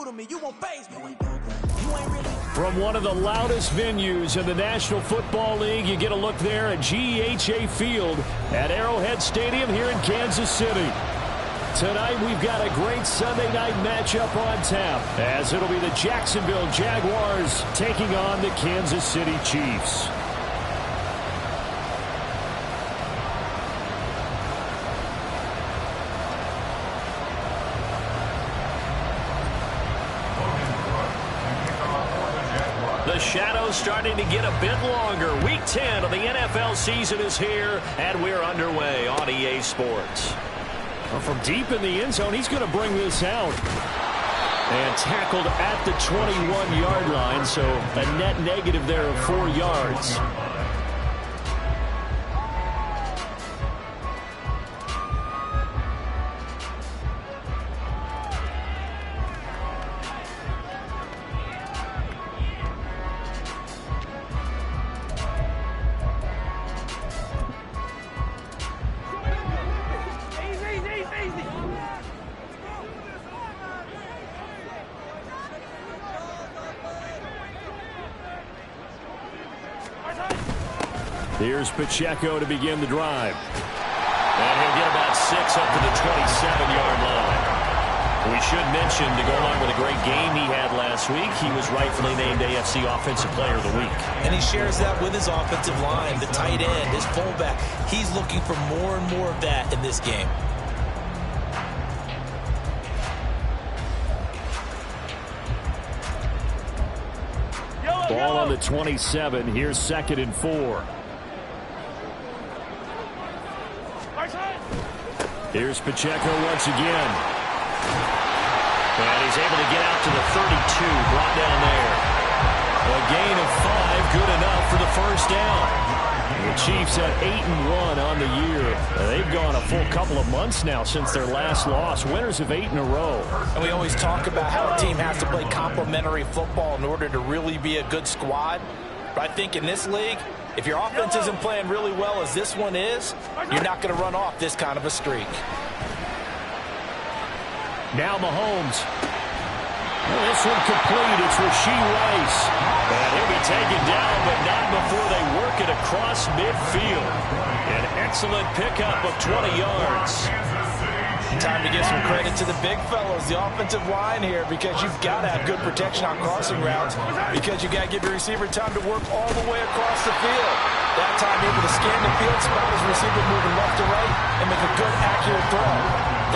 do to me. You won't faze me. You ain't really. From one of the loudest venues in the National Football League, you get a look there at GEHA Field at Arrowhead Stadium here in Kansas City. Tonight we've got a great Sunday night matchup on tap, as it'll be the Jacksonville Jaguars taking on the Kansas City Chiefs. The shadow's starting to get a bit longer. Week 10 of the NFL season is here, and we're underway on EA Sports. Well, from deep in the end zone, he's going to bring this out. And tackled at the 21-yard line, so a net negative there of 4 yards. Here's Pacheco to begin the drive. And he'll get about 6 up to the 27-yard line. We should mention, to go along with a great game he had last week, he was rightfully named AFC Offensive Player of the Week. And he shares that with his offensive line, the tight end, his fullback. He's looking for more and more of that in this game. Ball on the 27. Here's 2nd and 4. Here's Pacheco once again. And he's able to get out to the 32, brought down there. A gain of 5, good enough for the first down. The Chiefs at 8-1 on the year. They've gone a full couple of months now since their last loss. Winners of 8 in a row. And we always talk about how a team has to play complementary football in order to really be a good squad. But I think in this league, if your offense isn't playing really well as this one is, you're not going to run off this kind of a streak. Now Mahomes. This one complete. It's Rashee Rice. And he'll be taken down, but not before they work it across midfield. An excellent pickup of 20 yards. Time to give some credit to the big fellows, the offensive line here, because you've got to have good protection on crossing routes, because you've got to give your receiver time to work all the way across the field. That time able to scan the field, spot his receiver moving left to right, and make a good, accurate throw.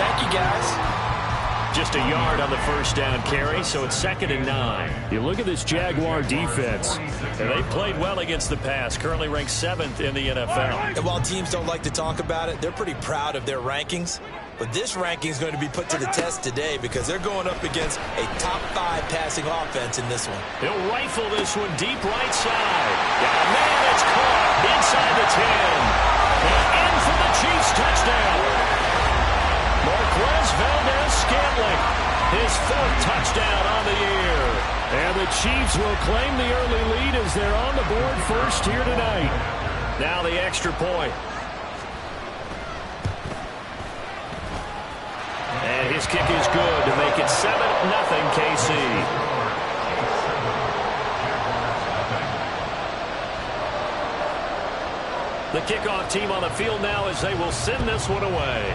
Thank you, guys. Just a yard on the first down carry, so it's 2nd and 9. You look at this Jaguar defense. And they played well against the pass, currently ranked 7th in the NFL. And while teams don't like to talk about it, they're pretty proud of their rankings. But this ranking is going to be put to the test today because they're going up against a top 5 passing offense in this one. He'll rifle this one deep right side. And man, it's caught inside the 10. And in for the Chiefs touchdown. Marquez Valdes-Scantling, his 4th touchdown on the year. And the Chiefs will claim the early lead as they're on the board first here tonight. Now the extra point. And his kick is good to make it 7-0 KC. The kickoff team on the field now as they will send this one away.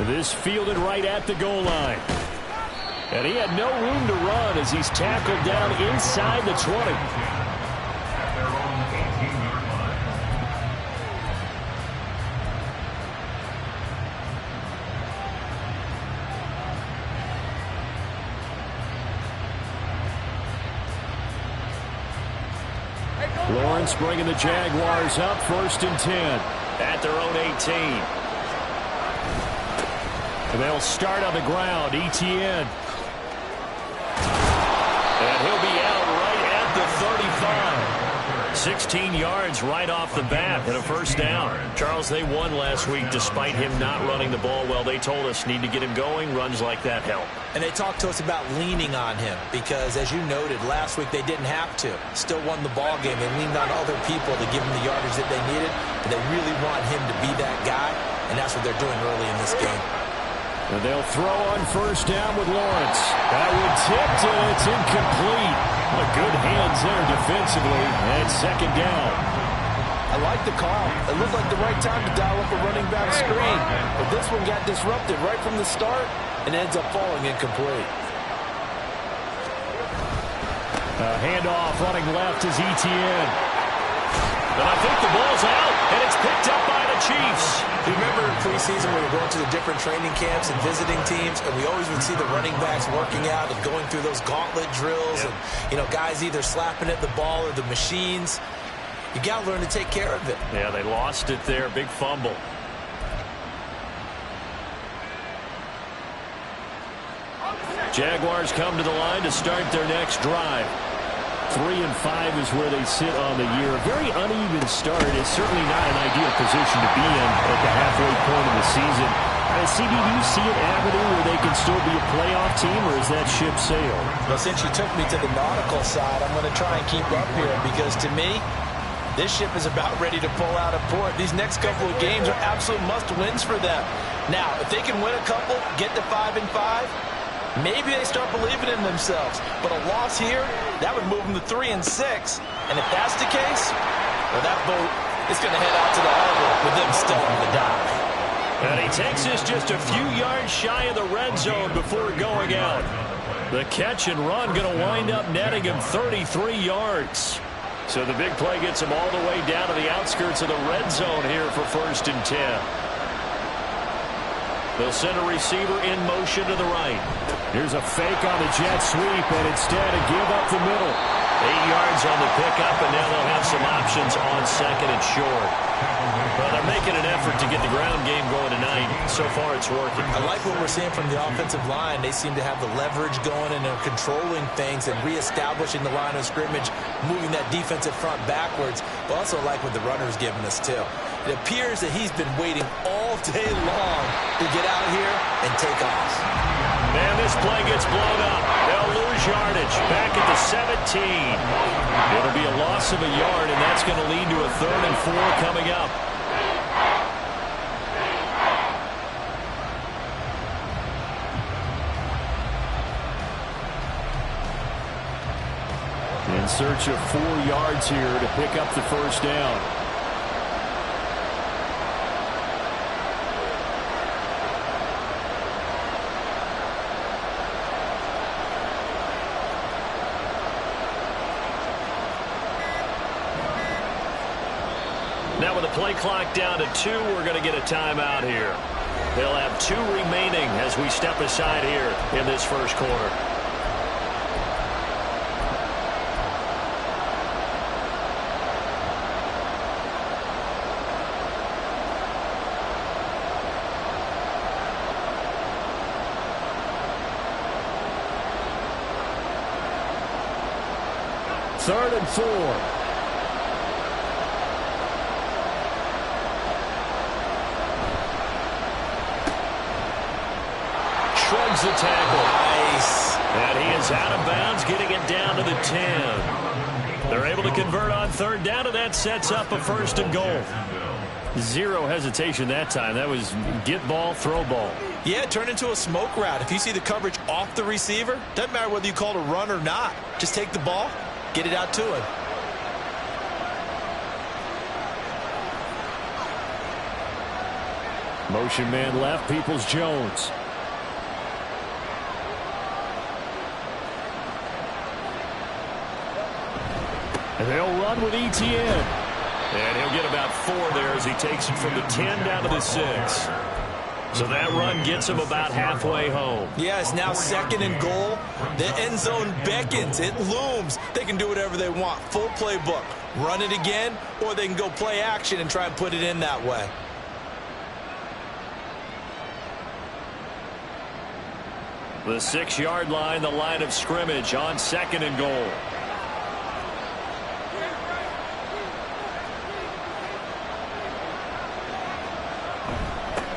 This fielded right at the goal line. And he had no room to run as he's tackled down inside the 20. Lawrence bringing the Jaguars up 1st and 10. At their own 18. And they'll start on the ground. Etienne. And he'll be out right at the 35. 16 yards right off the bat and a first down. Charles, they won last week despite him not running the ball well. They told us need to get him going. Runs like that help. And they talked to us about leaning on him because, as you noted, last week they didn't have to. Still won the ball game. They leaned on other people to give him the yardage that they needed. But they really want him to be that guy, and that's what they're doing early in this game. And they'll throw on first down with Lawrence. That one tipped, and it's incomplete. Good hands there defensively, and second down. I like the call. It looked like the right time to dial up a running back screen. But this one got disrupted right from the start and ends up falling incomplete. Handoff running left is Etienne. And I think the ball's out, and it's picked up by the Chiefs. Remember in preseason we were going to the different training camps and visiting teams, and we always would see the running backs working out and going through those gauntlet drills, and guys either slapping at the ball or the machines. You got to learn to take care of it. Yeah, they lost it there. Big fumble. Jaguars come to the line to start their next drive. 3-5 is where they sit on the year. A very uneven start. It's certainly not an ideal position to be in at the halfway point of the season. CD, do you see an avenue where they can still be a playoff team, or is that ship sailed? Well, since you took me to the nautical side, I'm going to try and keep up here because to me, this ship is about ready to pull out of port. These next couple of games are absolute must-wins for them. Now, if they can win a couple, get to 5-5, maybe they start believing in themselves. But a loss here, that would move them to 3-6. And if that's the case, well, that boat is going to head out to the harbor with them still on the dock. And he takes us just a few yards shy of the red zone before going out. The catch and run going to wind up netting him 33 yards. So the big play gets him all the way down to the outskirts of the red zone here for 1st and 10. They'll send a receiver in motion to the right. Here's a fake on the jet sweep, and instead a give up the middle. 8 yards on the pickup, and now they'll have some options on 2nd and short. Well, they're making an effort to get the ground game going tonight. So far, it's working. I like what we're seeing from the offensive line. They seem to have the leverage going, and they're controlling things and reestablishing the line of scrimmage, moving that defensive front backwards. But also like what the runner's giving us, too. It appears that he's been waiting all day long to get out here and take off. And this play gets blown up. They'll lose yardage. Back at the 17. It'll be a loss of a yard, and that's going to lead to a 3rd and 4 coming up. In search of 4 yards here to pick up the first down. Now with the play clock down to 2, we're going to get a timeout here. They'll have 2 remaining as we step aside here in this first quarter. Third and 4. Shrugs the tackle. Nice. And he is out of bounds, getting it down to the 10. They're able to convert on 3rd down, and that sets up a 1st and goal. Zero hesitation that time. That was get ball, throw ball. Yeah, turn into a smoke route. If you see the coverage off the receiver, doesn't matter whether you call it a run or not. Just take the ball, get it out to him. Motion man left, Peoples-Jones. And they'll run with Etienne. And he'll get about 4 there as he takes it from the 10 down to the 6. So that run gets him about halfway home. Yeah, it's now 2nd and goal. The end zone beckons. It looms. They can do whatever they want. Full playbook. Run it again, or they can go play action and try and put it in that way. The 6-yard line, the line of scrimmage on 2nd and goal.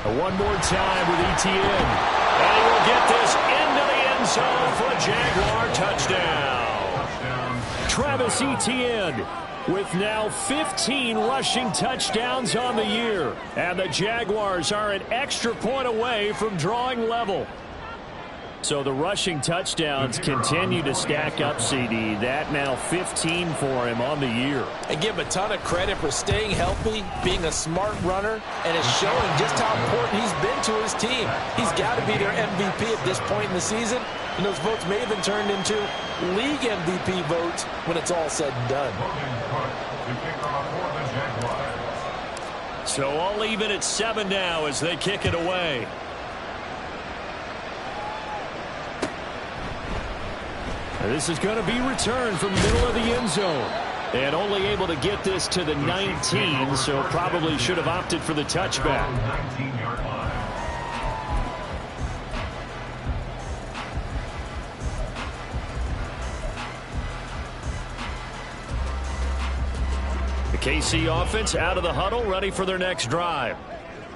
One more time with Etienne. And he will get this into the end zone for a Jaguar touchdown. Travis Etienne with now 15 rushing touchdowns on the year. And the Jaguars are an extra point away from drawing level. So the rushing touchdowns continue to stack up, CD. That now 15 for him on the year. And give him a ton of credit for staying healthy, being a smart runner, and is showing just how important he's been to his team. He's got to be their MVP at this point in the season, and those votes may have been turned into league MVP votes when it's all said and done. So all even at 7 now as they kick it away. This is going to be returned from the middle of the end zone. And only able to get this to the 19, so probably should have opted for the touchback. The KC offense out of the huddle, ready for their next drive.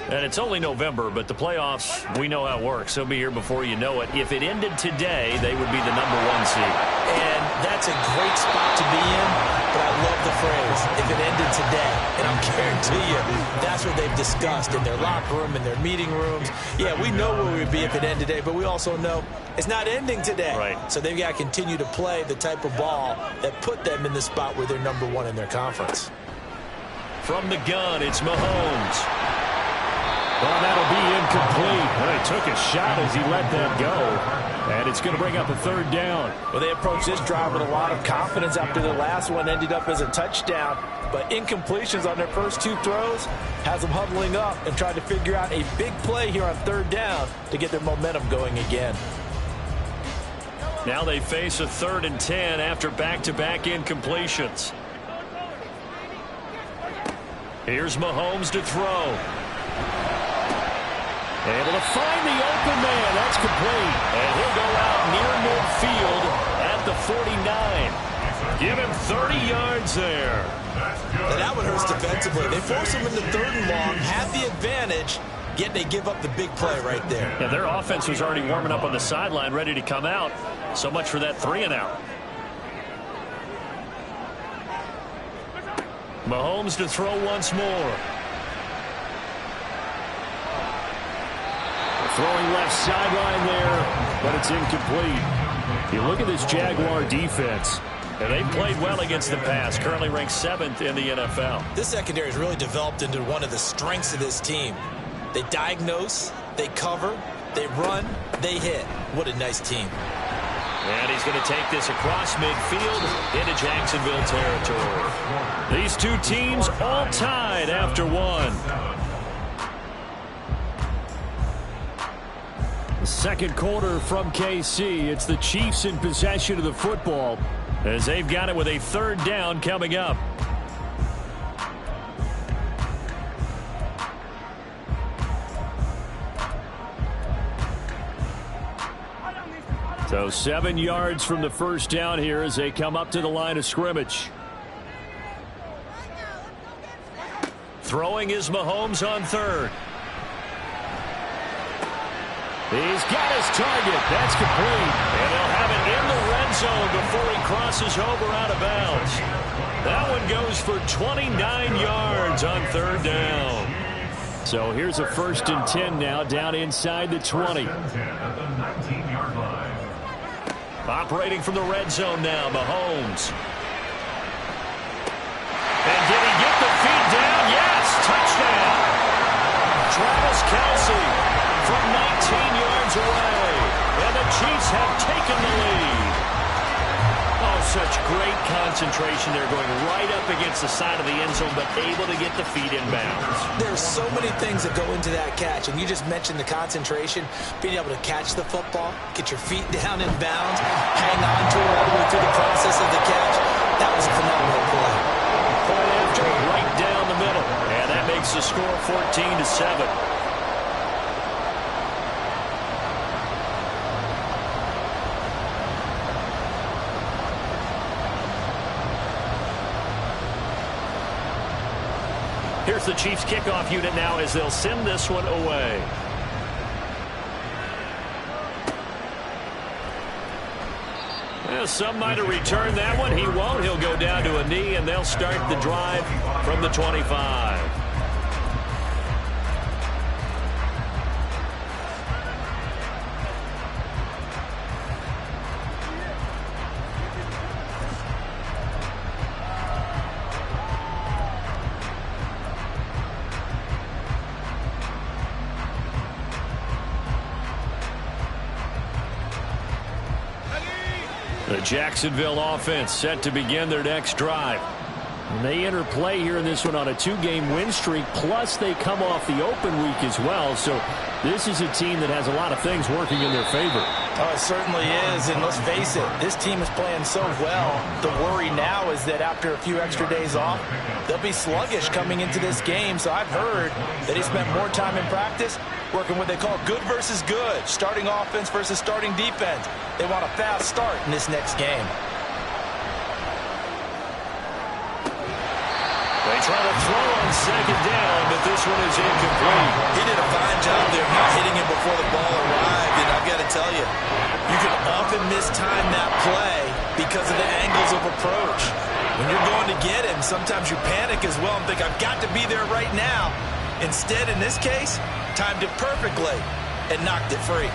And it's only November, but the playoffs, we know how it works. They'll be here before you know it. If it ended today, they would be the #1 seed. And that's a great spot to be in, but I love the phrase, if it ended today. And I'll guarantee you, that's what they've discussed in their locker room, in their meeting rooms. Yeah, we know where we'd be if it ended today, but we also know it's not ending today. Right. So they've got to continue to play the type of ball that put them in the spot where they're #1 in their conference. From the gun, it's Mahomes. Well, that'll be incomplete. Well, he took a shot as he let that go. And it's going to bring up a 3rd down. Well, they approached this drive with a lot of confidence after the last one ended up as a touchdown. But incompletions on their first 2 throws has them huddling up and trying to figure out a big play here on 3rd down to get their momentum going again. Now they face a 3rd and 10 after back-to-back incompletions. Here's Mahomes to throw. Able to find the open man. That's complete. And he'll go out near midfield at the 49. Give him 30 yards there. And that one hurts defensively. They force him into 3rd and long, have the advantage, yet they give up the big play right there. Yeah, their offense was already warming up on the sideline, ready to come out. So much for that 3 and out. Mahomes to throw once more. Throwing left sideline there, but it's incomplete. You look at this Jaguar defense, and they played well against the pass, currently ranked 7th in the NFL. This secondary has really developed into one of the strengths of this team. They diagnose, they cover, they run, they hit. What a nice team. And he's going to take this across midfield into Jacksonville territory. These 2 teams all tied after 1. Second quarter from KC. It's the Chiefs in possession of the football as they've got it with a 3rd down coming up. So 7 yards from the first down here as they come up to the line of scrimmage. Throwing is Mahomes on 3rd. He's got his target. That's complete. And he'll have it in the red zone before he crosses over out of bounds. That one goes for 29 yards on 3rd down. So here's a 1st and 10 now down inside the 20. Operating from the red zone now, Mahomes. And did he get the feet down? Yes, touchdown. Travis Kelce from 19 yards away. And the Chiefs have taken the lead. Oh, such great concentration there, going right up against the side of the end zone, but able to get the feet in bounds. There's so many things that go into that catch, and you just mentioned the concentration, being able to catch the football, get your feet down in bounds, hang on to it all the way through the process of the catch. That was a phenomenal play. Point after right down the middle, and that makes the score 14-7. Here's the Chiefs kickoff unit now as they'll send this one away. Well, some might have returned that one. He won't. He'll go down to a knee, and they'll start the drive from the 25. The Jacksonville offense set to begin their next drive. And they enter play here in this one on a 2-game win streak, plus they come off the open week as well. So this is a team that has a lot of things working in their favor. Oh, it certainly is, and let's face it, this team is playing so well. The worry now is that after a few extra days off, they'll be sluggish coming into this game. So I've heard that he spent more time in practice working what they call good versus good, starting offense versus starting defense. They want a fast start in this next game. They try to throw on second down, but this one is incomplete. He did a fine job there not hitting him before the ball arrived, and I've got to tell you, you can often mistime that play because of the angles of approach. When you're going to get him, sometimes you panic as well and think, I've got to be there right now. Instead, in this case, timed it perfectly and knocked it free.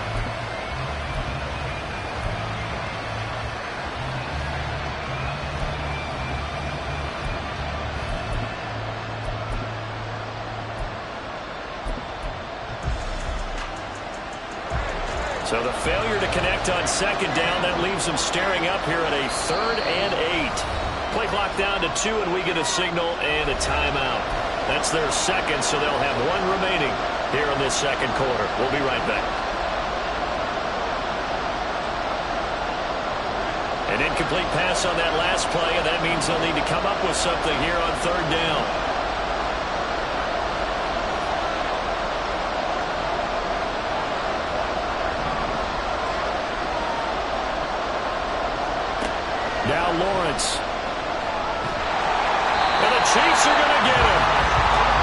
So the failure to connect on second down, that leaves them staring up here at a 3rd and 8. Play clock down to 2, and we get a signal and a timeout. That's their second, so they'll have one remaining here in this second quarter. We'll be right back. An incomplete pass on that last play, and that means they'll need to come up with something here on 3rd down. Now Lawrence. And the Chiefs are going to get him.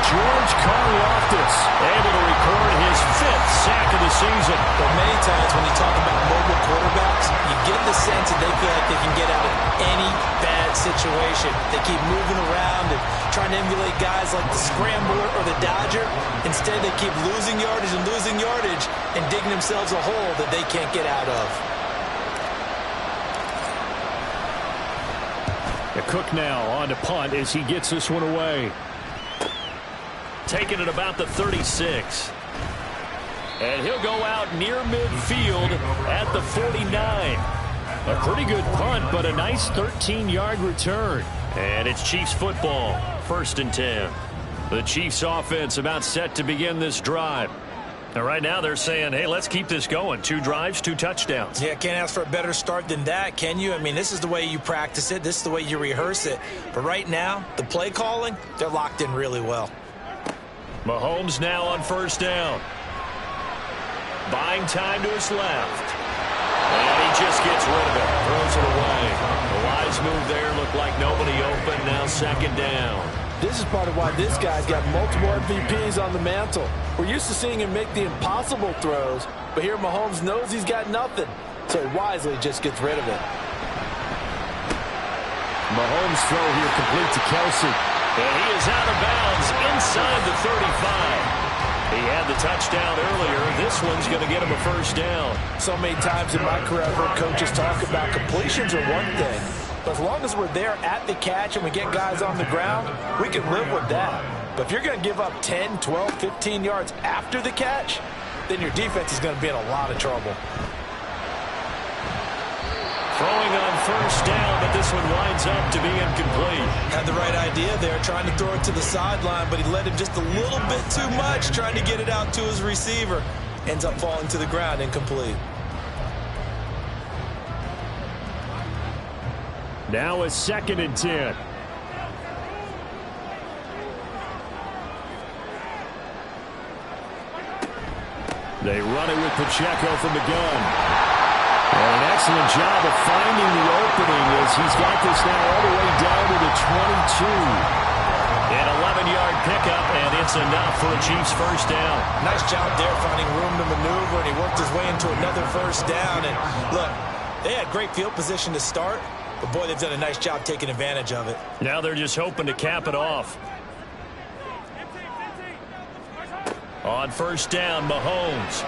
George Karlaftis able to record his 5th sack of the season. But many times when you talk about mobile quarterbacks, you get the sense that they feel like they can get out of any bad situation. They keep moving around and trying to emulate guys like the Scrambler or the Dodger. Instead, they keep losing yardage and digging themselves a hole that they can't get out of. Cook now on to punt as he gets this one away. Taking it about the 36. And he'll go out near midfield at the 49. A pretty good punt, but a nice 13-yard return. And it's Chiefs football, 1st and 10. The Chiefs offense about set to begin this drive. Now, right now they're saying, hey, let's keep this going. 2 drives, 2 touchdowns. Yeah, can't ask for a better start than that, can you? I mean, this is the way you practice it. This is the way you rehearse it. But right now, the play calling, they're locked in really well. Mahomes now on 1st down. Buying time to his left. And he just gets rid of it. Throws it away. The wise move there. Looked like nobody open. Now 2nd down. This is part of why this guy's got multiple MVPs on the mantle. We're used to seeing him make the impossible throws, but here Mahomes knows he's got nothing, so he wisely just gets rid of it. Mahomes' throw here complete to Kelsey. And he is out of bounds inside the 35. He had the touchdown earlier. This one's going to get him a 1st down. So many times in my career I've heard coaches talk about completions are one thing, but as long as we're there at the catch and we get guys on the ground, we can live with that. But if you're going to give up 10, 12, 15 yards after the catch, then your defense is going to be in a lot of trouble. Throwing on 1st down, but this one winds up to be incomplete. Had the right idea there, trying to throw it to the sideline, but he let him just a little bit too much, trying to get it out to his receiver. Ends up falling to the ground, incomplete. Now a 2nd and 10. They run it with Pacheco from the gun. And an excellent job of finding the opening as he's got this now all the way down to the 22. An 11-yard pickup, and it's enough for a Chiefs 1st down. Nice job there finding room to maneuver, and he worked his way into another 1st down. And look, They had great field position to start, but boy, they've done a nice job taking advantage of it. Now they're just hoping to cap it off. On first down, Mahomes.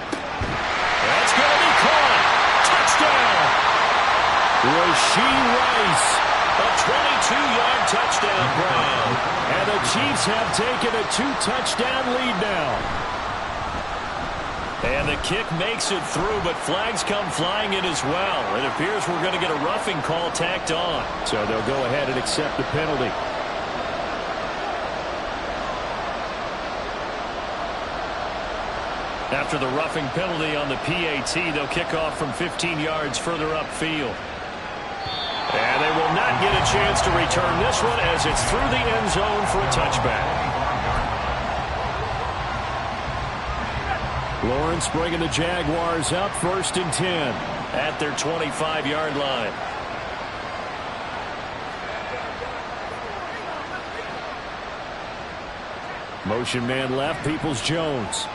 That's going to be caught. Touchdown. Rashee Rice. A 22-yard touchdown grab. And the Chiefs have taken a 2-touchdown lead now. And the kick makes it through, but flags come flying in as well. It appears we're going to get a roughing call tacked on. So they'll go ahead and accept the penalty. After the roughing penalty on the PAT, they'll kick off from 15 yards further upfield. And they will not get a chance to return this one as it's through the end zone for a touchback. Lawrence bringing the Jaguars up, 1st and 10. At their 25-yard line. Motion man left, Peoples-Jones.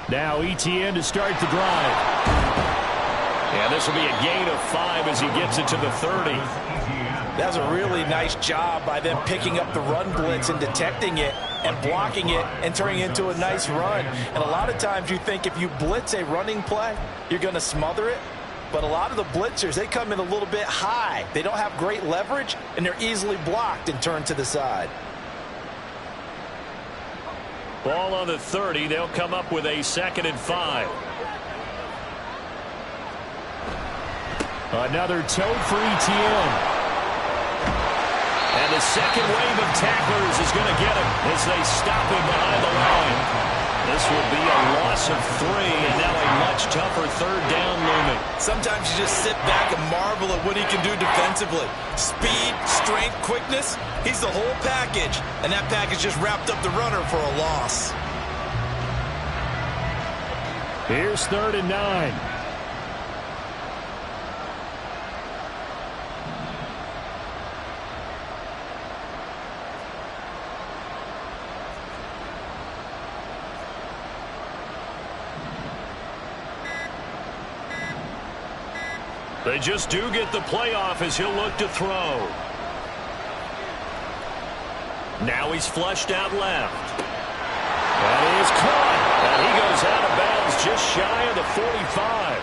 Now ETN to start the drive. Yeah, this will be a gain of 5 as he gets it to the 30. That's a really nice job by them picking up the run blitz and detecting it and blocking it and turning it into a nice run. And a lot of times you think if you blitz a running play, you're going to smother it. But a lot of the blitzers, they come in a little bit high. They don't have great leverage, and they're easily blocked and turned to the side. Ball on the 30. They'll come up with a 2nd and 5. Another tote for ETN. And the second wave of tacklers is going to get him as they stop him behind the line. This will be a loss of 3, and now a much tougher 3rd down looming. Sometimes you just sit back and marvel at what he can do defensively. Speed, strength, quickness, he's the whole package. And that package just wrapped up the runner for a loss. Here's 3rd and 9. They just do get the playoff as he'll look to throw. Now he's flushed out left. That is caught. And he goes out of bounds just shy of the 45.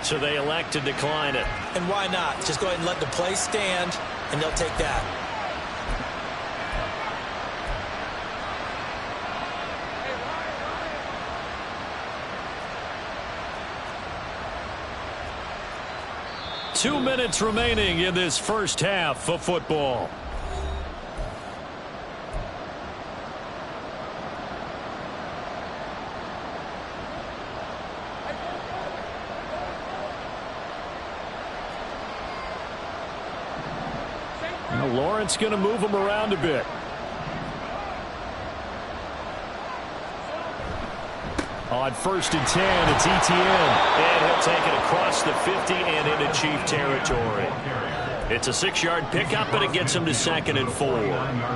So they elect to decline it. And why not? Just go ahead and let the play stand, and they'll take that. Two minutes remaining in this first half of football. Now Lawrence going to move him around a bit. On 1st and 10, it's ETN. And he'll take it across the 50 and into Chief territory. It's a 6-yard pickup, but it gets him to 2nd and 4.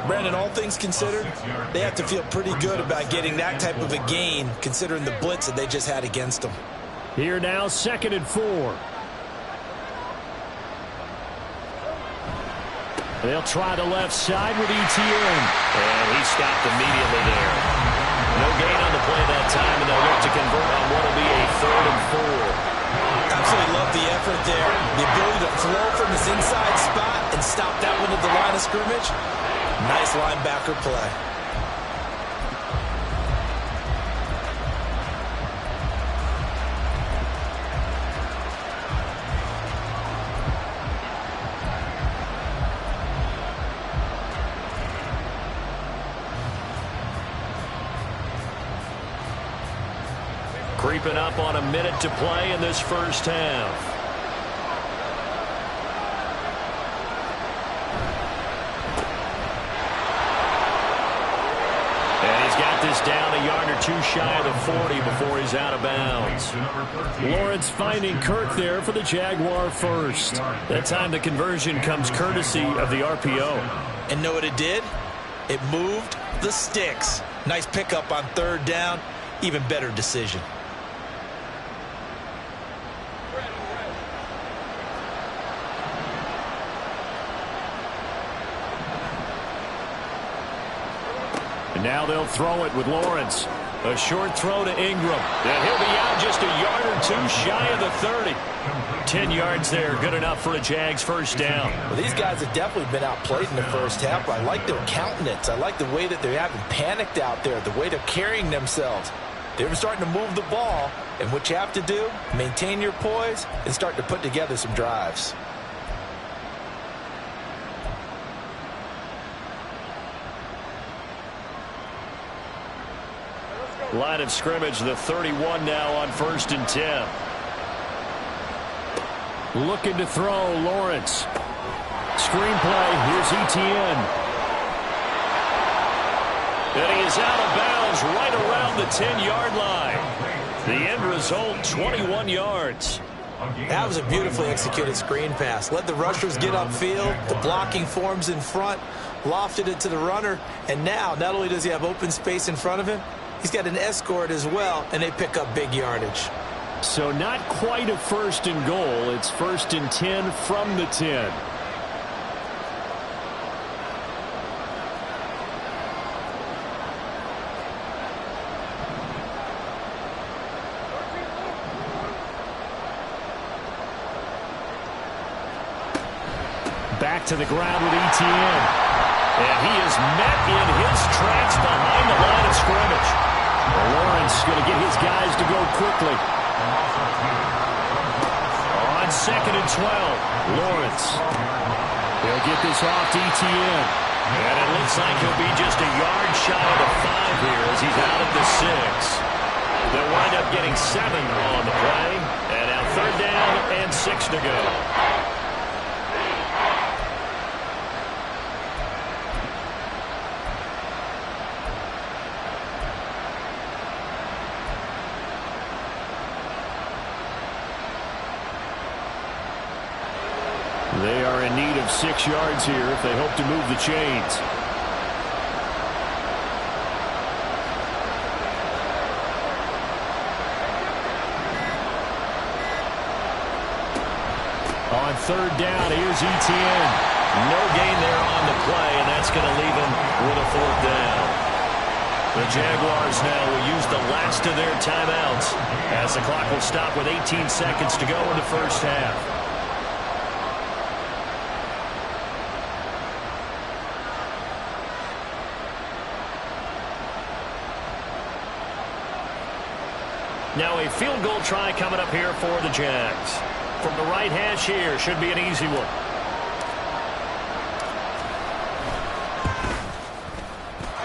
Brandon, all things considered, they have to feel pretty good about getting that type of a gain, considering the blitz that they just had against them. Here now, 2nd and 4. They'll try the left side with ETN. And he stopped immediately there. No gain on the play that time, and they'll look to convert on what will be a 3rd and 4. Absolutely love the effort there. The ability to flow from his inside spot and stop that one at the line of scrimmage. Nice linebacker play. Creeping up on a minute to play in this first half. And he's got this down a yard or two shy of the 40 before he's out of bounds. Lawrence finding Kirk there for the Jaguar first. That time the conversion comes courtesy of the RPO. And know what it did? It moved the sticks. Nice pickup on third down. Even better decision. And now they'll throw it with Lawrence. A short throw to Ingram. And he'll be out just a yard or two shy of the 30. 10 yards there, good enough for a Jags first down. Well, these guys have definitely been outplayed in the first half, but I like their countenance. I like the way that they haven't panicked out there, the way they're carrying themselves. They're starting to move the ball, and what you have to do, maintain your poise and start to put together some drives. Line of scrimmage, the 31 now on 1st and 10. Looking to throw, Lawrence. Screenplay, here's Etienne. And he is out of bounds right around the 10-yard line. The end result, 21 yards. That was a beautifully executed screen pass. Let the rushers get upfield. The blocking forms in front. Lofted it to the runner. And now, not only does he have open space in front of him, he's got an escort as well, and they pick up big yardage. So not quite a 1st and goal. It's 1st and 10 from the 10. Back to the ground with Etienne. And he is met in his tracks behind the line of scrimmage. Lawrence going to get his guys to go quickly. On 2nd and 12, Lawrence. He'll get this off to Etienne. And it looks like he'll be just a yard shy of the 5 here as he's out at the 6. They'll wind up getting 7 on the play. And now 3rd down and 6 to go. They are in need of 6 yards here if they hope to move the chains. On 3rd down, here's Etienne. No gain there on the play, and that's going to leave him with a 4th down. The Jaguars now will use the last of their timeouts as the clock will stop with 18 seconds to go in the first half. Now a field goal try coming up here for the Jags. From the right hash here, should be an easy one.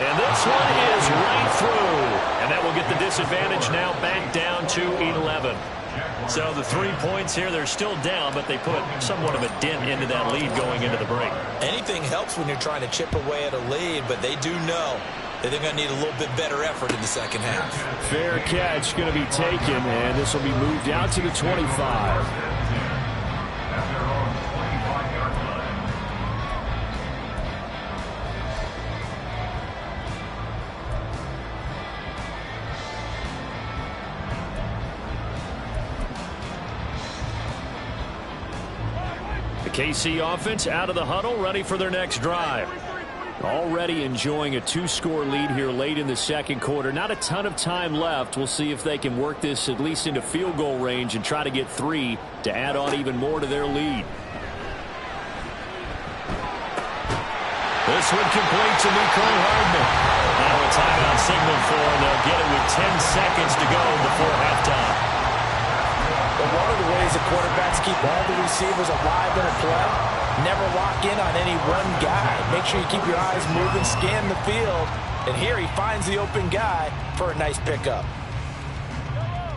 And this one is right through. And that will get the disadvantage now back down to 11. So the 3 points here, they're still down, but they put somewhat of a dent into that lead going into the break. Anything helps when you're trying to chip away at a lead, but they do know that they're going to need a little bit better effort in the second half. Fair catch going to be taken, and this will be moved out to the 25. The KC offense out of the huddle, ready for their next drive. Already enjoying a 2-score lead here late in the second quarter. Not a ton of time left. We'll see if they can work this at least into field goal range and try to get 3 to add on even more to their lead. This one complete to Mecole Hardman. Now a timeout signal for them. They'll get it with 10 seconds to go before halftime. But one of the ways the quarterbacks keep all the receivers alive in a play, never lock in on any one guy. Make sure you keep your eyes moving, scan the field. And here he finds the open guy for a nice pickup.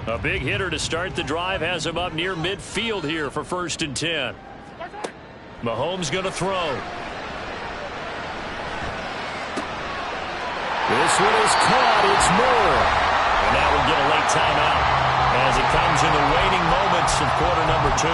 A big hitter to start the drive has him up near midfield here for 1st and 10. Mahomes going to throw. This one is caught. It's Moore. And that will get a late timeout as it comes in the waning moments of quarter number 2.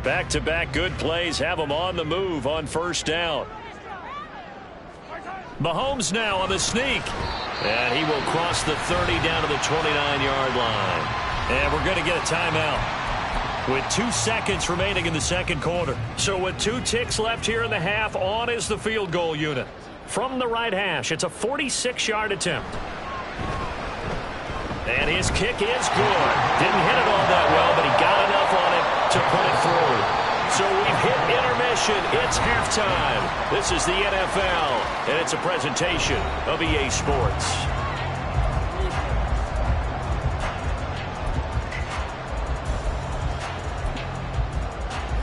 Back-to-back good plays have them on the move on first down. Mahomes now on the sneak. And he will cross the 30 down to the 29-yard line. And we're going to get a timeout with 2 seconds remaining in the second quarter. So with 2 ticks left here in the half, on is the field goal unit. From the right hash, it's a 46-yard attempt. And his kick is good. Didn't hit it all that well, but he got enough on it to put it through. So we've hit intermission. It's halftime. This is the NFL, and it's a presentation of EA Sports.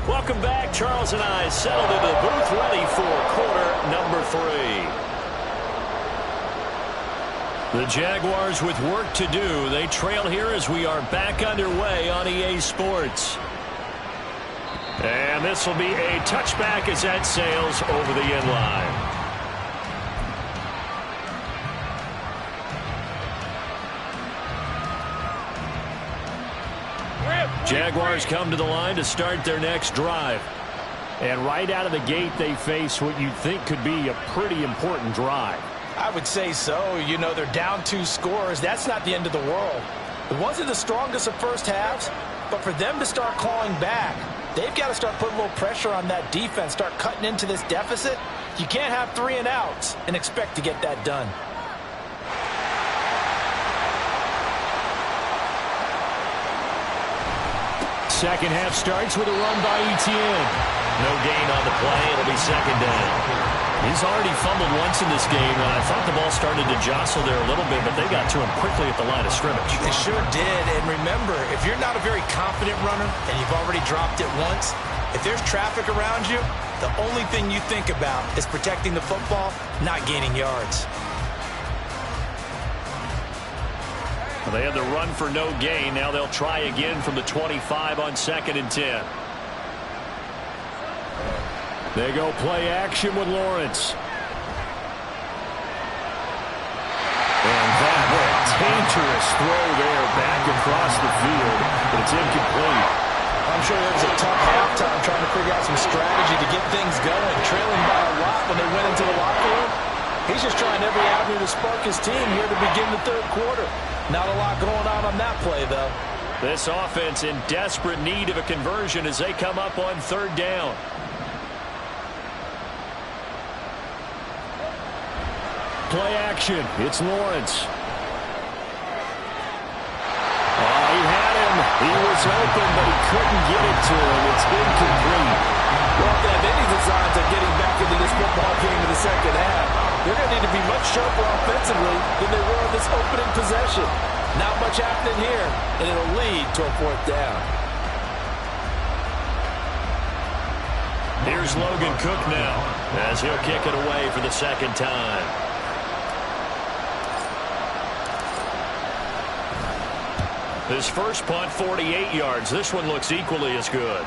Welcome back. Charles and I settled into the booth, ready for quarter number 3. The Jaguars with work to do. They trail here as we are back underway on EA Sports. And this will be a touchback as that sails over the end line. Jaguars come to the line to start their next drive. And right out of the gate, they face what you'd think could be a pretty important drive. I would say so. You know, they're down 2 scores. That's not the end of the world. It wasn't the strongest of first halves, but for them to start clawing back, they've got to start putting a little pressure on that defense, start cutting into this deficit. You can't have 3 and outs and expect to get that done. Second half starts with a run by Etienne. No gain on the play. It'll be second down. He's already fumbled once in this game, and I thought the ball started to jostle there a little bit, but they got to him quickly at the line of scrimmage. They sure did, and remember, if you're not a very confident runner and you've already dropped it once, if there's traffic around you, the only thing you think about is protecting the football, not gaining yards. Well, they had the run for no gain. Now they'll try again from the 25 on 2nd and 10. They go play action with Lawrence. And that was a dangerous throw there back across the field, but it's incomplete. I'm sure there was a tough halftime trying to figure out some strategy to get things going, trailing by a lot when they went into the locker room. He's just trying every avenue to spark his team here to begin the third quarter. Not a lot going on that play, though. This offense in desperate need of a conversion as they come up on 3rd down. Play action. It's Lawrence. Oh, he had him. He was open, but he couldn't get it to him. It's incomplete. Well, if they have any designs of getting back into this football game in the second half, they're going to need to be much sharper offensively than they were in this opening possession. Not much happening here, and it'll lead to a 4th down. Here's Logan Cook now as he'll kick it away for the 2nd time. His first punt, 48 yards. This one looks equally as good.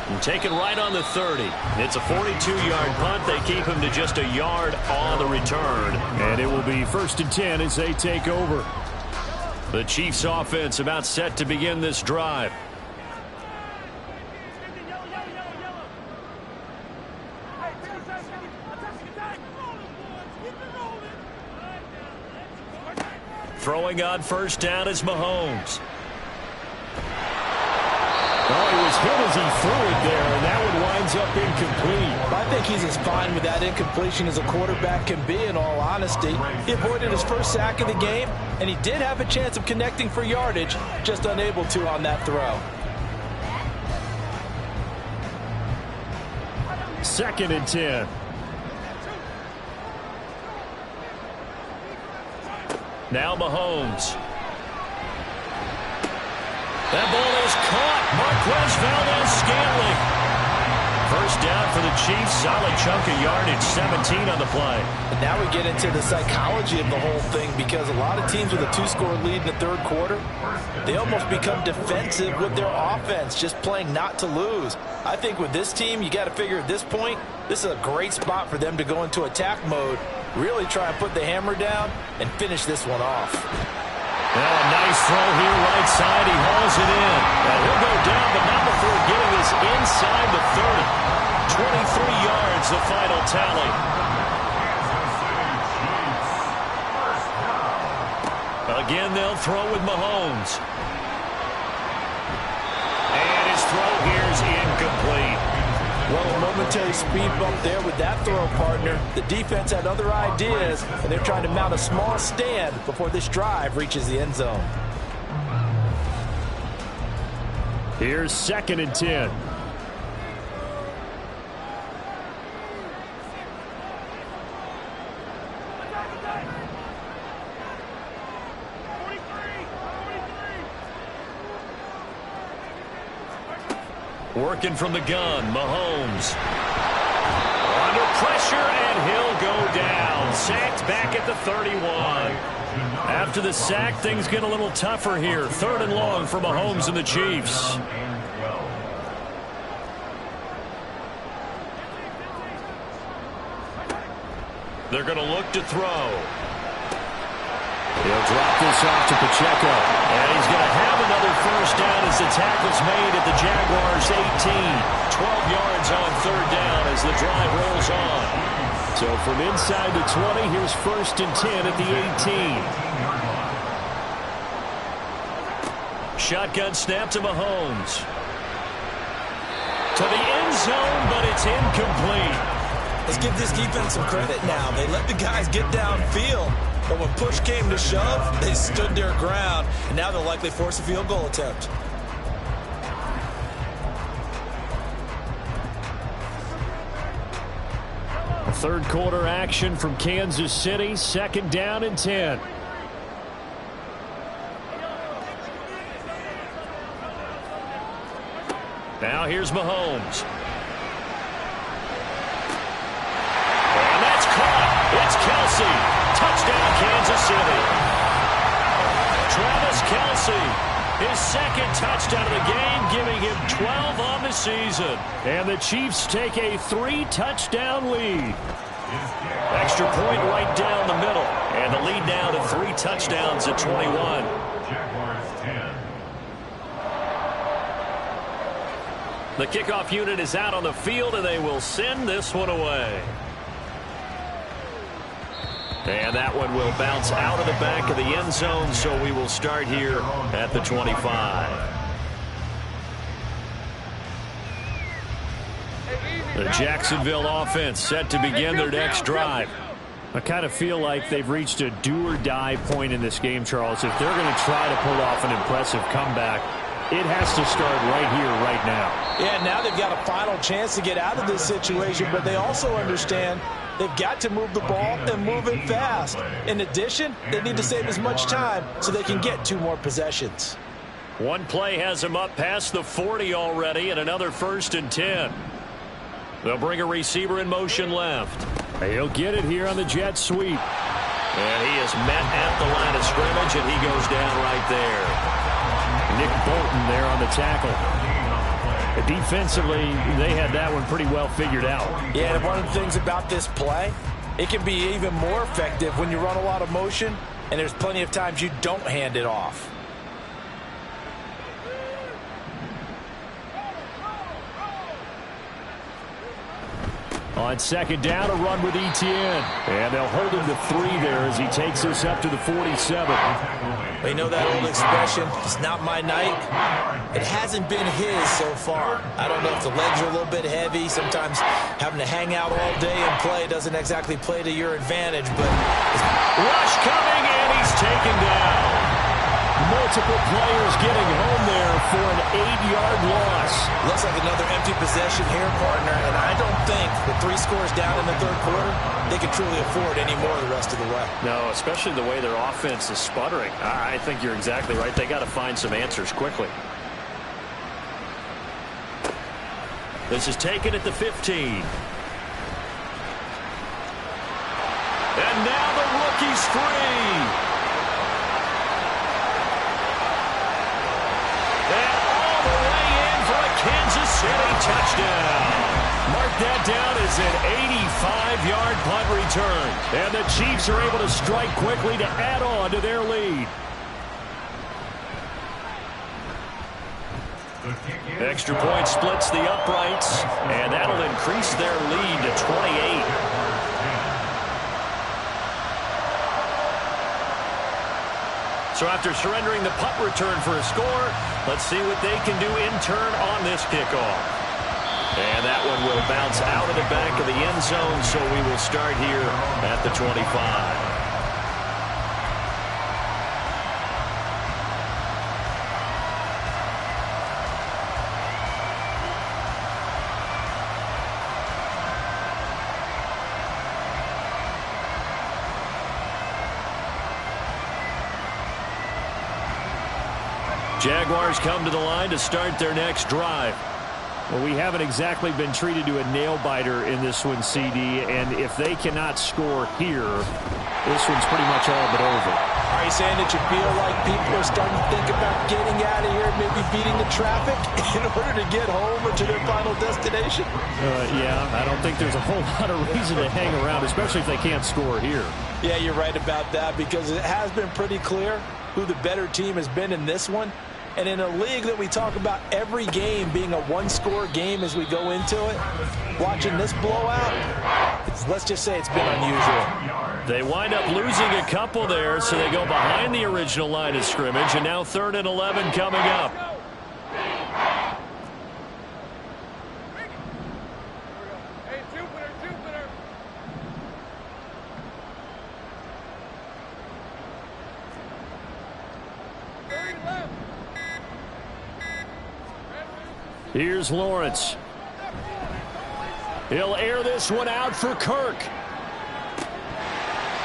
And taken right on the 30. It's a 42-yard punt. They keep him to just a yard on the return. And it will be 1st and 10 as they take over. The Chiefs offense about set to begin this drive. Throwing on first down is Mahomes. Oh, he was hit as he threw it there, and that one winds up incomplete. I think he's as fine with that incompletion as a quarterback can be, in all honesty. He avoided his first sack of the game, and he did have a chance of connecting for yardage, just unable to on that throw. 2nd and 10. Now Mahomes. That ball is caught. Marquez Valdes-Scantling. First down for the Chiefs. Solid chunk of yardage, 17 on the play. And now we get into the psychology of the whole thing, because a lot of teams with a 2-score lead in the third quarter, they almost become defensive with their offense, just playing not to lose. I think with this team, you got to figure at this point, this is a great spot for them to go into attack mode, really try and put the hammer down and finish this one off. Well, a nice throw here right side. He hauls it in. And he'll go down, but not before getting this inside the 30. 23 yards, the final tally. Again, they'll throw with Mahomes. And his throw here is incomplete. Well, a momentary speed bump there with that throw, partner. The defense had other ideas, and they're trying to mount a small stand before this drive reaches the end zone. Here's 2nd and 10. Working from the gun, Mahomes. Under pressure, and he'll go down. Sacked back at the 31. After the sack, things get a little tougher here. 3rd and long for Mahomes and the Chiefs. They're going to look to throw. He'll drop this off to Pacheco. And he's going to have another first down as the tackle's made at the Jaguars' 18. 12 yards on 3rd down as the drive rolls on. So from inside the 20, here's 1st and 10 at the 18. Shotgun snap to Mahomes. To the end zone, but it's incomplete. Let's give this defense some credit now. They let the guys get downfield. But when push came to shove, they stood their ground, and now they'll likely force a field goal attempt. Third quarter action from Kansas City. 2nd down and 10. Now here's Mahomes. And that's caught. It's Kelce. Touchdown, Kansas City. Travis Kelce, his 2nd touchdown of the game, giving him 12 on the season. And the Chiefs take a 3-touchdown lead. Extra point right down the middle. And the lead now to 3 touchdowns at 21. The kickoff unit is out on the field, and they will send this one away. And that one will bounce out of the back of the end zone, so we will start here at the 25. The Jacksonville offense set to begin their next drive. I kind of feel like they've reached a do-or-die point in this game, Charles. If they're going to try to pull off an impressive comeback, it has to start right here, right now. Yeah, now they've got a final chance to get out of this situation, but they also understand they've got to move the ball and move it fast. In addition, they need to save as much time so they can get 2 more possessions. One play has him up past the 40 already, and another 1st and 10. They'll bring a receiver in motion left. He'll get it here on the jet sweep. And he is met at the line of scrimmage, and he goes down right there. Nick Bolton there on the tackle. Defensively, they had that one pretty well figured out. Yeah, and one of the things about this play, it can be even more effective when you run a lot of motion, and there's plenty of times you don't hand it off. On 2nd down, a run with Etienne. And they'll hold him to 3 there as he takes us up to the 47. You know that old expression, it's not my night. It hasn't been his so far. I don't know if the legs are a little bit heavy. Sometimes having to hang out all day and play doesn't exactly play to your advantage. But rush coming, and he's taken down. Multiple players getting home there for an 8-yard loss. Looks like another empty possession here, partner. And I don't think with 3 scores down in the third quarter, they can truly afford any more the rest of the way. No, especially the way their offense is sputtering. I think you're exactly right. They got to find some answers quickly. This is taken at the 15. And now the rookie's free. And all the way in for a Kansas City touchdown. Mark that down as an 85-yard punt return. And the Chiefs are able to strike quickly to add on to their lead. Extra point splits the uprights, and that'll increase their lead to 28. So after surrendering the punt return for a score, let's see what they can do in turn on this kickoff. And that one will bounce out of the back of the end zone, so we will start here at the 25. Jaguars come to the line to start their next drive. Well, we haven't exactly been treated to a nail-biter in this one, CD, and if they cannot score here, this one's pretty much all but over. Are you saying that you feel like people are starting to think about getting out of here, maybe beating the traffic in order to get home or to their final destination? Yeah, I don't think there's a whole lot of reason to hang around, especially if they can't score here. Yeah, you're right about that, because it has been pretty clear who the better team has been in this one. And in a league that we talk about every game being a one-score game as we go into it, watching this blowout, let's just say it's been unusual. They wind up losing a couple there, so they go behind the original line of scrimmage, and now 3rd and 11 coming up. Here's Lawrence. He'll air this one out for Kirk.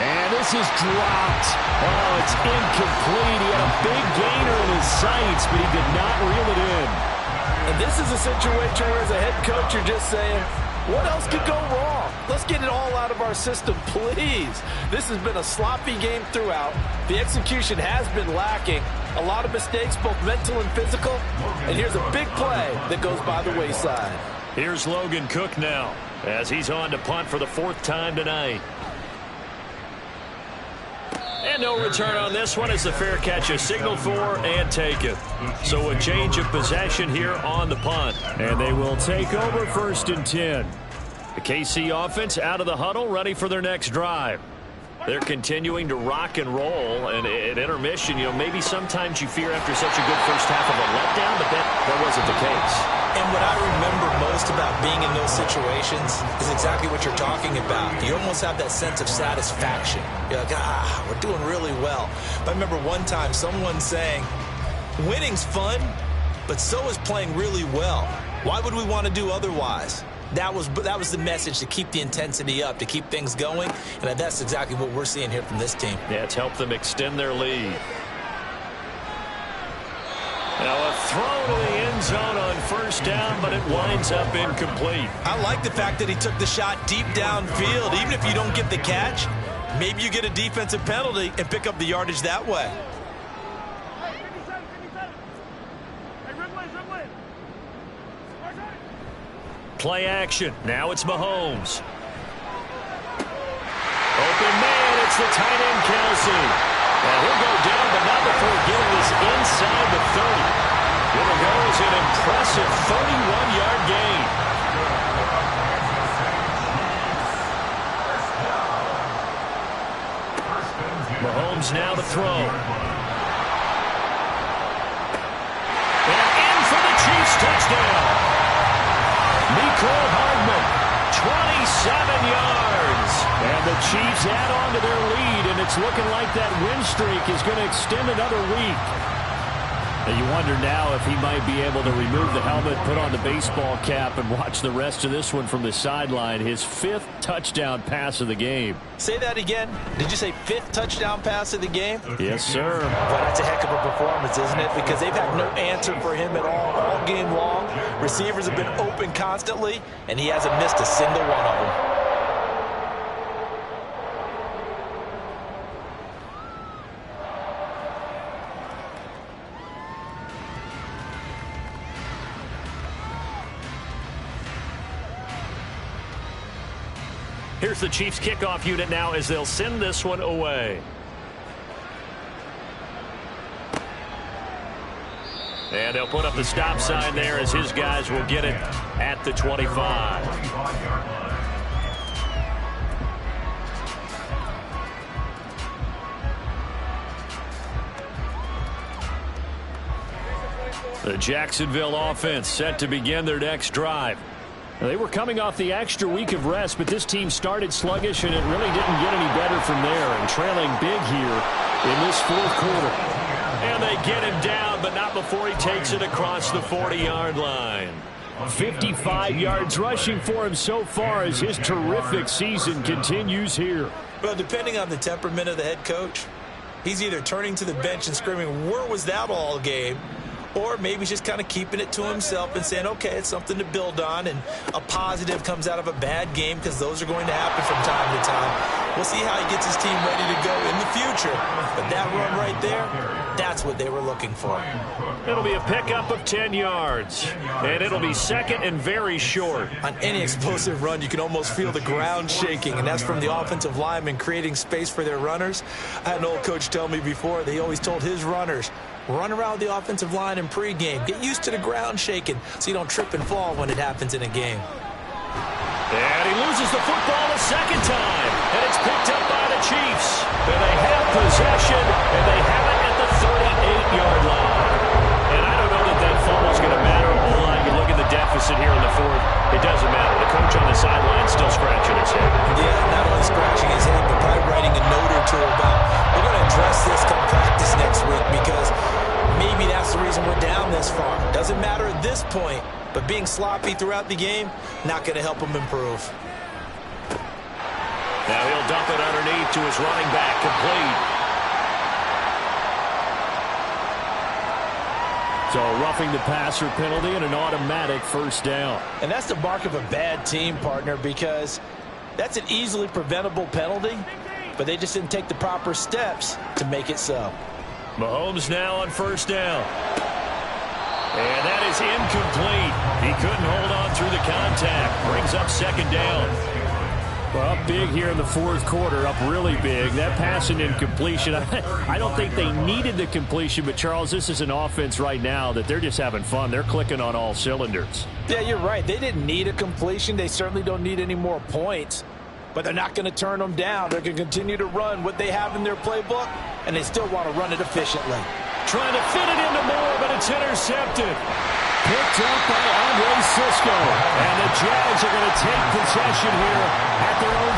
And this is dropped. Oh, it's incomplete. He had a big gainer in his sights, but he did not reel it in. And this is a situation where, as a head coach, you're just saying, what else could go wrong? Let's get it all out of our system, please. This has been a sloppy game throughout. The execution has been lacking. A lot of mistakes, both mental and physical. And here's a big play that goes by the wayside. Here's Logan Cook now, as he's on to punt for the 4th time tonight. And no return on this one as the fair catch is signaled for and taken. So a change of possession here on the punt. And they will take over 1st and 10. The KC offense out of the huddle, ready for their next drive. They're continuing to rock and roll, and at intermission, maybe sometimes you fear after such a good first half of a letdown, but that wasn't the case. And what I remember most about being in those situations is exactly what you're talking about. You almost have that sense of satisfaction. You're like, we're doing really well. But I remember one time someone saying, winning's fun, but so is playing really well. Why would we want to do otherwise? That was the message, to keep the intensity up, to keep things going, and that's exactly what we're seeing here from this team. Yeah, it's helped them extend their lead. Now a throw to the end zone on 1st down, but it winds up incomplete. I like the fact that he took the shot deep downfield. Even if you don't get the catch, maybe you get a defensive penalty and pick up the yardage that way. Play action. Now it's Mahomes. Open man. It's the tight end, Kelsey. And he'll go down, but not before getting this inside the 30. It'll go as an impressive 31-yard gain. Mahomes now to throw. And in for the Chiefs touchdown. Mecole Hardman, 27 yards. And the Chiefs add on to their lead, and it's looking like that win streak is going to extend another week. And you wonder now if he might be able to remove the helmet, put on the baseball cap, and watch the rest of this one from the sideline. His 5th touchdown pass of the game. Say that again. Did you say 5th touchdown pass of the game? Yes, sir. Well, that's a heck of a performance, isn't it? Because they've had no answer for him at all game long. Receivers have been open constantly, and he hasn't missed a single one of them. Here's the Chiefs kickoff unit now as they'll send this one away. And they'll put up the stop sign there as his guys will get it at the 25. The Jacksonville offense set to begin their next drive. They were coming off the extra week of rest, but this team started sluggish, and it really didn't get any better from there, and trailing big here in this fourth quarter. And they get him down, but not before he takes it across the 40-yard line. 55 yards rushing for him so far as his terrific season continues here. Well, depending on the temperament of the head coach, he's either turning to the bench and screaming, "Where was that all game?" Or maybe he's just kind of keeping it to himself and saying, okay, it's something to build on, and a positive comes out of a bad game, because those are going to happen from time to time. We'll see how he gets his team ready to go in the future. But that run right there, that's what they were looking for. It'll be a pickup of 10 yards, and it'll be second and very short. On any explosive run, you can almost feel the ground shaking, and that's from the offensive linemen creating space for their runners. I had an old coach tell me before, they always told his runners, run around the offensive line in pregame. Get used to the ground shaking so you don't trip and fall when it happens in a game. And he loses the football a second time, and it's picked up by the Chiefs. And they have possession, and they have it at the 38-yard line. And I don't know that that fumble's going to matter a whole lot. You look at the deficit here in the fourth, it doesn't matter. The coach on the sideline still scratching his head. Yeah, not only scratching his head, but probably writing a note or two about, we're going to address this come practice next week, because maybe that's the reason we're down this far. Doesn't matter at this point, but being sloppy throughout the game, not going to help him improve. Now he'll dump it underneath to his running back, complete. So roughing the passer penalty and an automatic first down. And that's the mark of a bad team, partner, because that's an easily preventable penalty, but they just didn't take the proper steps to make it so. Mahomes now on first down. And that is incomplete. He couldn't hold on through the contact. Brings up second down. Well, up big here in the fourth quarter, up really big. That pass and incompletion, I don't think they needed the completion, but, Charles, this is an offense right now that they're just having fun. They're clicking on all cylinders. Yeah, you're right. They didn't need a completion. They certainly don't need any more points, but they're not going to turn them down. They're going to continue to run what they have in their playbook, and they still want to run it efficiently. Trying to fit it into Moore, but it's intercepted. Picked up by Andre Cisco. And the Jags are going to take possession here at their own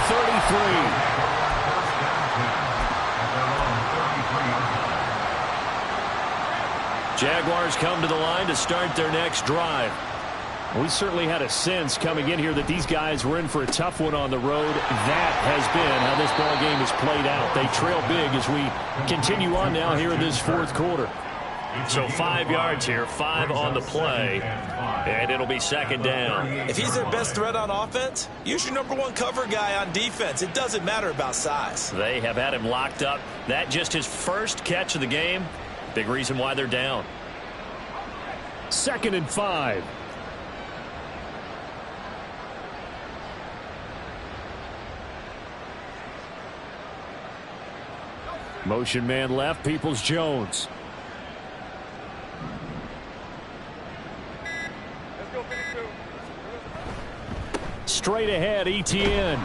33. Jaguars come to the line to start their next drive. We certainly had a sense coming in here that these guys were in for a tough one on the road. That has been how this ball game has played out. They trail big as we continue on now here in this fourth quarter. So 5 yards here, 5 on the play, and it'll be second down. If he's their best threat on offense, use your number one cover guy on defense. It doesn't matter about size. They have had him locked up. That just his first catch of the game. Big reason why they're down. 2nd and 5. Motion man left, Peoples-Jones. Straight ahead, Etienne.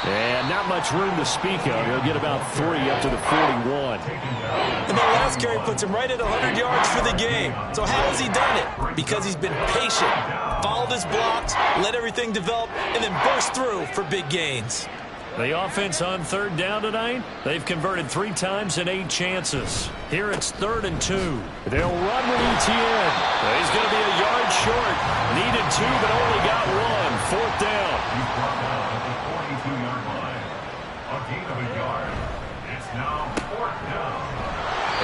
And not much room to speak of. He'll get about 3 up to the 41. And that last carry puts him right at 100 yards for the game. So how has he done it? Because he's been patient, followed his blocks, let everything develop, and then burst through for big gains. The offense on third down tonight, they've converted 3 times in 8 chances. Here it's 3rd and 2. They'll run with Etienne. He's going to be a yard short. Needed 2, but only got 1. 4th down. He's brought down at the 42-yard line. A gain of a yard. It's now 4th down.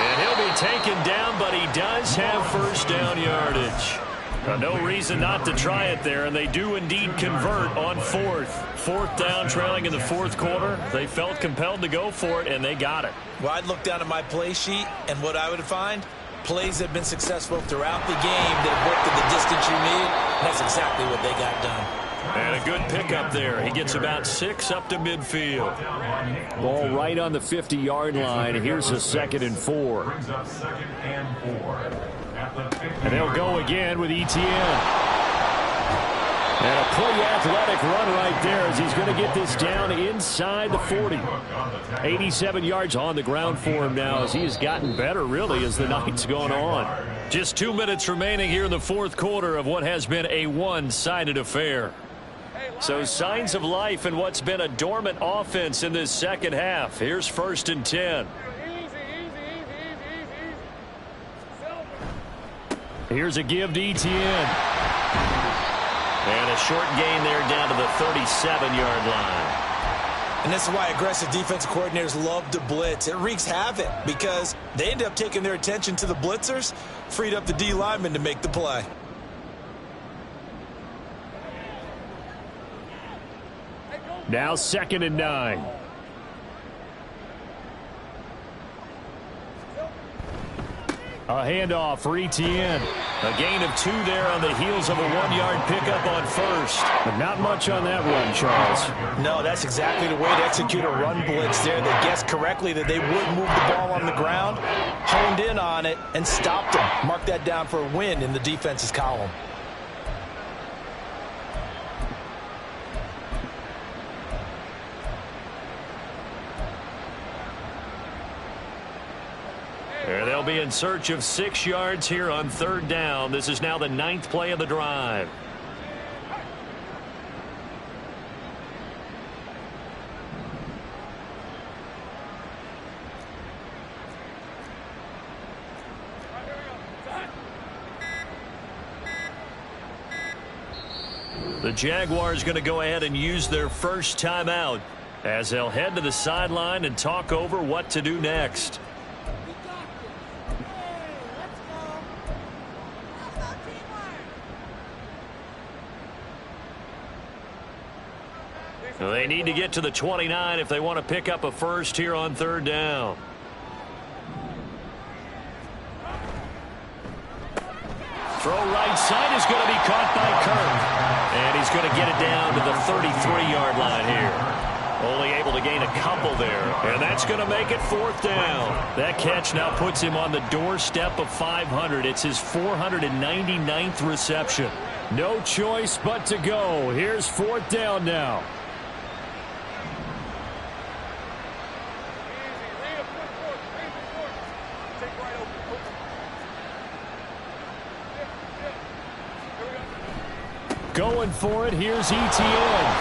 And he'll be taken down, but he does have first down yardage. No reason not to try it there, and they do indeed convert on fourth. Fourth down, trailing in the fourth quarter. They felt compelled to go for it, and they got it. Well, I'd look down at my play sheet, and what I would find, plays have been successful throughout the game that have worked at the distance you need, and that's exactly what they got done. And a good pickup there. He gets about 6 up to midfield. Ball right on the 50-yard line. Here's a 2nd and 4. Brings up 2nd and 4. And they'll go again with Etienne. And a pretty athletic run right there as he's going to get this down inside the 40. 87 yards on the ground for him now as he has gotten better, really, as the night's gone on. Just 2 minutes remaining here in the fourth quarter of what has been a one-sided affair. So signs of life in what's been a dormant offense in this second half. Here's 1st and 10. Here's a give to Etienne. And a short gain there down to the 37-yard line. And this is why aggressive defensive coordinators love to blitz. It wreaks havoc because they end up taking their attention to the blitzers, freed up the D lineman to make the play. Now 2nd and 9. A handoff for Etienne. A gain of 2 there on the heels of a 1-yard pickup on first. But not much on that run, Charles. No, that's exactly the way to execute a run blitz there. They guessed correctly that they would move the ball on the ground, honed in on it, and stopped them. Mark that down for a win in the defense's column. They'll be in search of 6 yards here on 3rd down. This is now the 9th play of the drive. The Jaguars going to go ahead and use their first timeout as they'll head to the sideline and talk over what to do next. They need to get to the 29 if they want to pick up a first here on 3rd down. Throw right side is going to be caught by Kirk. And he's going to get it down to the 33-yard line here. Only able to gain a couple there. And that's going to make it 4th down. That catch now puts him on the doorstep of 500. It's his 499th reception. No choice but to go. Here's 4th down now. Going for it, here's Etienne.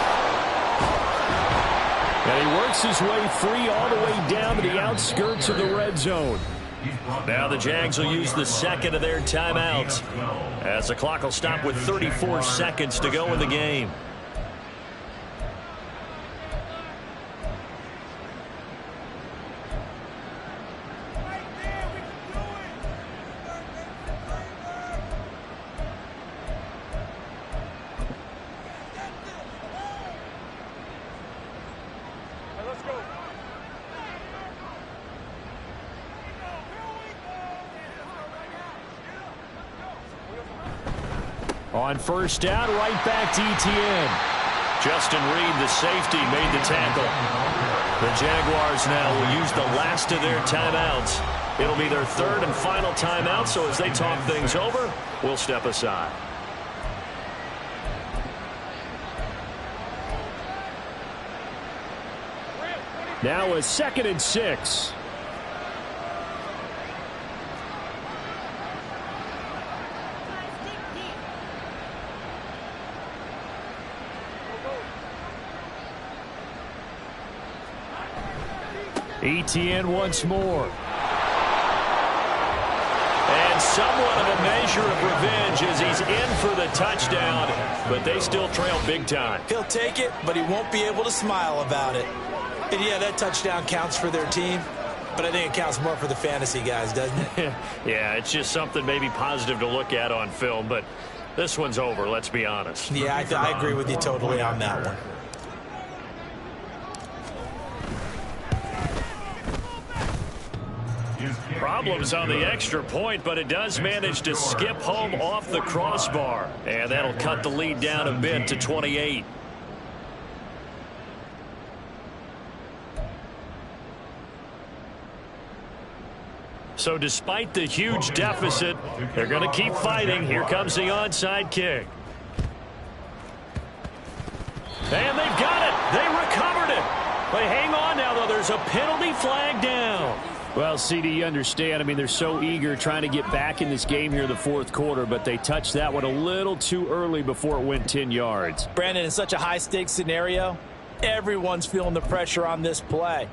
And he works his way free all the way down to the outskirts of the red zone. Now the Jags will use the 2nd of their timeouts as the clock will stop with 34 seconds to go in the game. On 1st down, right back to Etienne. Justin Reed, the safety, made the tackle. The Jaguars now will use the last of their timeouts. It'll be their 3rd and final timeout, so as they talk things over, we'll step aside. Now a 2nd and 6. Etienne once more. And somewhat of a measure of revenge as he's in for the touchdown, but they still trail big time. He'll take it, but he won't be able to smile about it. And yeah, that touchdown counts for their team, but I think it counts more for the fantasy guys, doesn't it? Yeah, it's just something maybe positive to look at on film, but This one's over, let's be honest. Yeah, I agree with you totally on that one. Problems on the extra point, but it does manage to skip home off the crossbar. And that'll cut the lead down a bit to 28. So despite the huge deficit, they're going to keep fighting. Here comes the onside kick. And they've got it. They recovered it. But hang on now, though. There's a penalty flag down. Well, CD, you understand. I mean, they're so eager trying to get back in this game here in the fourth quarter, but they touched that one a little too early before it went 10 yards. Brandon, in such a high-stakes scenario, everyone's feeling the pressure on this play.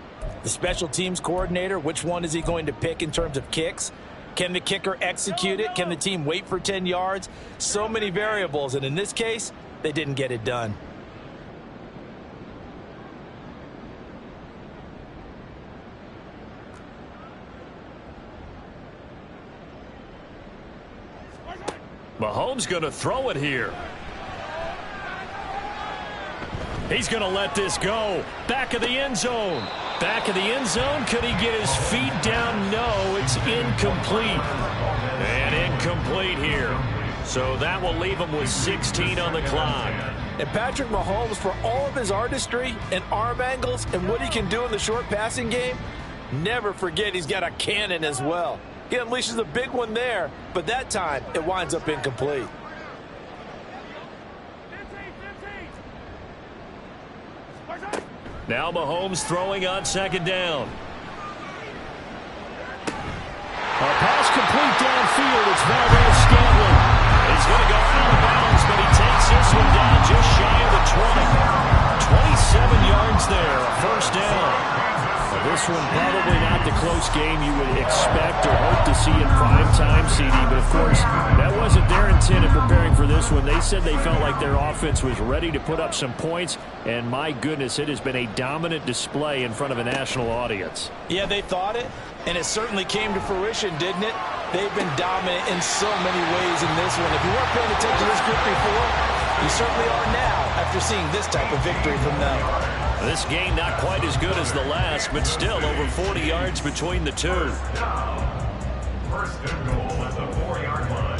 The special teams coordinator, which one is he going to pick in terms of kicks? Can the kicker execute it? Can the team wait for 10 yards? So many variables, and in this case, they didn't get it done. Mahomes going to throw it here. He's going to let this go. Back of the end zone. Back of the end zone. Could he get his feet down? No, it's incomplete. And incomplete here. So that will leave him with 16 on the clock. And Patrick Mahomes, for all of his artistry and arm angles and what he can do in the short passing game, never forget he's got a cannon as well. He unleashes a big one there, but that time it winds up incomplete. Now Mahomes throwing on second down. A pass complete downfield. It's Valdes-Scantling. He's going to go out of bounds, but he takes this one down just shy of the 20. 27 yards there, a first down. This one probably not the close game you would expect or hope to see in prime time, CD. But, of course, that wasn't their intent in preparing for this one. They said they felt like their offense was ready to put up some points. And, my goodness, it has been a dominant display in front of a national audience. Yeah, they thought it, and it certainly came to fruition, didn't it? They've been dominant in so many ways in this one. If you weren't paying attention to this group before, you certainly are now after seeing this type of victory from them. This game not quite as good as the last, but still over 40 yards between the two. First and goal at the 4-yard line.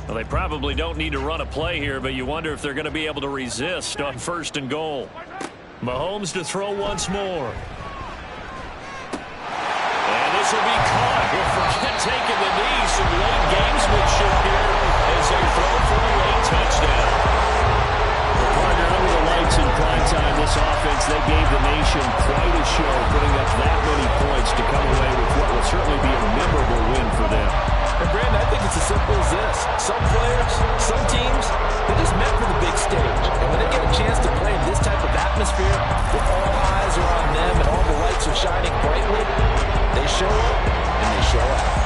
Well, they probably don't need to run a play here, but you wonder if they're going to be able to resist on first and goal. Mahomes to throw once more. And this will be caught. We'll forget taking the knee. Some late gamesmanship here as they throw for a late touchdown. Partner, under the lights in prime time, this offense, they gave the nation quite a show, putting up that many points to come away with what will certainly be a memorable win for them. And Brandon, I think it's as simple as this. Some players, some teams, they're just meant for the big stage. And when they get a chance to play in this type of atmosphere, where all eyes are on them and all the lights are shining brightly, they show up and they show out.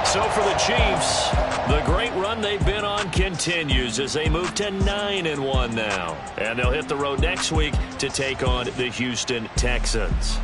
So for the Chiefs, the great run they've been on continues as they move to 9-1 now. And they'll hit the road next week to take on the Houston Texans.